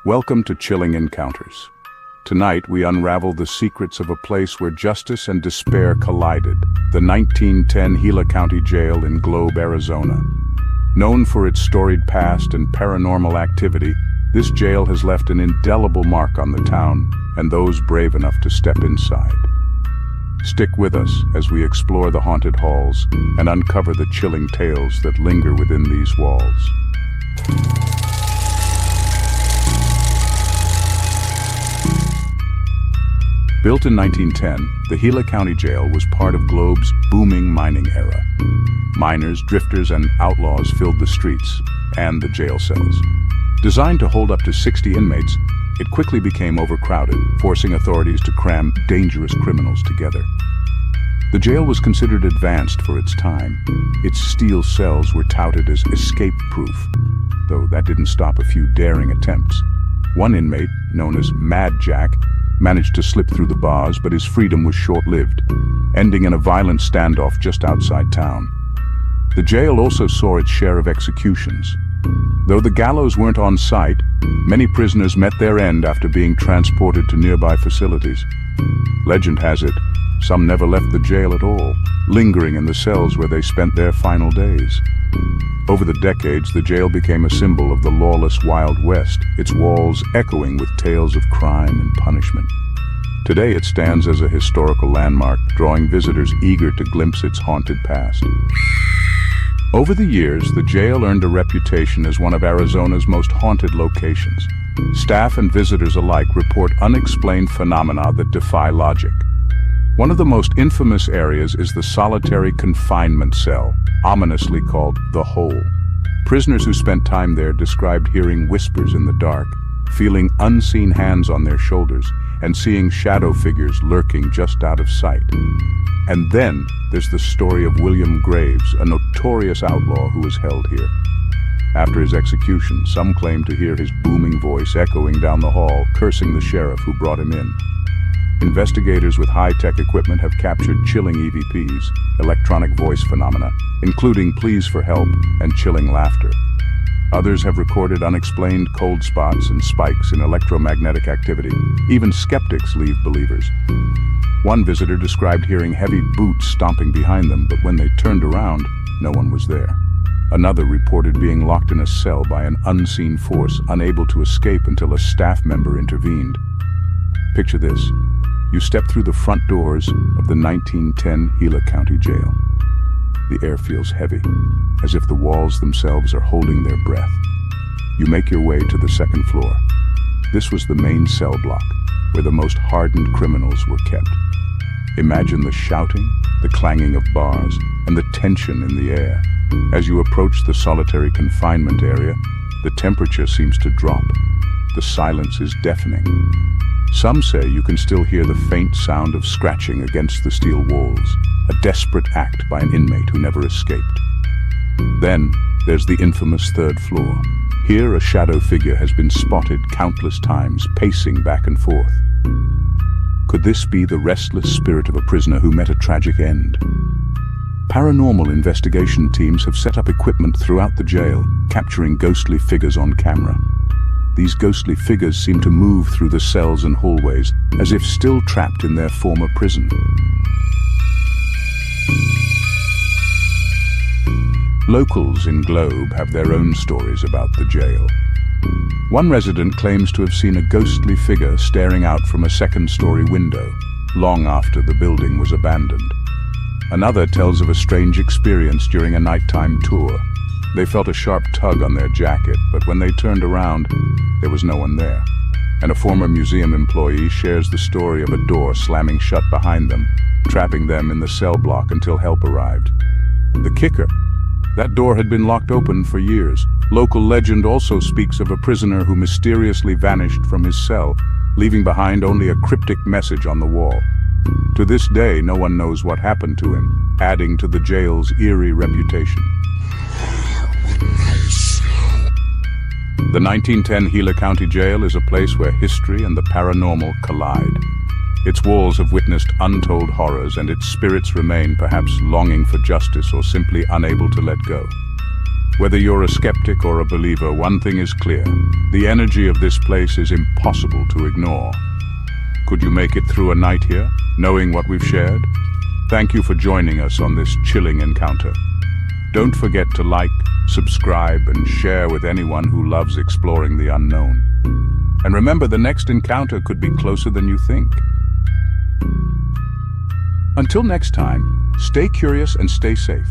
Welcome to Chilling Encounters. Tonight we unravel the secrets of a place where justice and despair collided, the 1910 Gila County Jail in Globe, Arizona. Known for its storied past and paranormal activity, this jail has left an indelible mark on the town and those brave enough to step inside. Stick with us as we explore the haunted halls and uncover the chilling tales that linger within these walls. Built in 1910, the Gila County Jail was part of Globe's booming mining era. Miners, drifters, and outlaws filled the streets and the jail cells. Designed to hold up to 60 inmates, it quickly became overcrowded, forcing authorities to cram dangerous criminals together. The jail was considered advanced for its time. Its steel cells were touted as escape-proof, though that didn't stop a few daring attempts. One inmate, known as Mad Jack, managed to slip through the bars, but his freedom was short-lived, ending in a violent standoff just outside town. The jail also saw its share of executions. Though the gallows weren't on site, many prisoners met their end after being transported to nearby facilities. Legend has it, some never left the jail at all, lingering in the cells where they spent their final days. Over the decades, the jail became a symbol of the lawless Wild West, its walls echoing with tales of crime and punishment. Today it stands as a historical landmark, drawing visitors eager to glimpse its haunted past. Over the years, the jail earned a reputation as one of Arizona's most haunted locations. Staff and visitors alike report unexplained phenomena that defy logic. One of the most infamous areas is the solitary confinement cell, ominously called the Hole. Prisoners who spent time there described hearing whispers in the dark, feeling unseen hands on their shoulders, and seeing shadow figures lurking just out of sight. And then there's the story of William Graves, a notorious outlaw who was held here. After his execution, some claim to hear his booming voice echoing down the hall, cursing the sheriff who brought him in. Investigators with high-tech equipment have captured chilling EVPs, electronic voice phenomena, including pleas for help and chilling laughter. Others have recorded unexplained cold spots and spikes in electromagnetic activity. Even skeptics leave believers. One visitor described hearing heavy boots stomping behind them, but when they turned around, no one was there. Another reported being locked in a cell by an unseen force, unable to escape until a staff member intervened. Picture this. You step through the front doors of the 1910 Gila County Jail. The air feels heavy, as if the walls themselves are holding their breath. You make your way to the second floor. This was the main cell block, where the most hardened criminals were kept. Imagine the shouting, the clanging of bars, and the tension in the air. As you approach the solitary confinement area, the temperature seems to drop. The silence is deafening. Some say you can still hear the faint sound of scratching against the steel walls, a desperate act by an inmate who never escaped. Then there's the infamous third floor. Here a shadow figure has been spotted countless times, pacing back and forth. Could this be the restless spirit of a prisoner who met a tragic end? Paranormal investigation teams have set up equipment throughout the jail, capturing ghostly figures on camera. These ghostly figures seem to move through the cells and hallways, as if still trapped in their former prison. Locals in Globe have their own stories about the jail. One resident claims to have seen a ghostly figure staring out from a second-story window, long after the building was abandoned. Another tells of a strange experience during a nighttime tour. They felt a sharp tug on their jacket, but when they turned around, there was no one there. And a former museum employee shares the story of a door slamming shut behind them, trapping them in the cell block until help arrived. The kicker: that door had been locked open for years. Local legend also speaks of a prisoner who mysteriously vanished from his cell, leaving behind only a cryptic message on the wall. To this day, no one knows what happened to him, adding to the jail's eerie reputation. The 1910 Gila County Jail is a place where history and the paranormal collide. Its walls have witnessed untold horrors, and its spirits remain perhaps longing for justice or simply unable to let go. Whether you're a skeptic or a believer, one thing is clear. The energy of this place is impossible to ignore. Could you make it through a night here, knowing what we've shared? Thank you for joining us on this chilling encounter. Don't forget to like, subscribe, and share with anyone who loves exploring the unknown. And remember, the next encounter could be closer than you think. Until next time, stay curious and stay safe.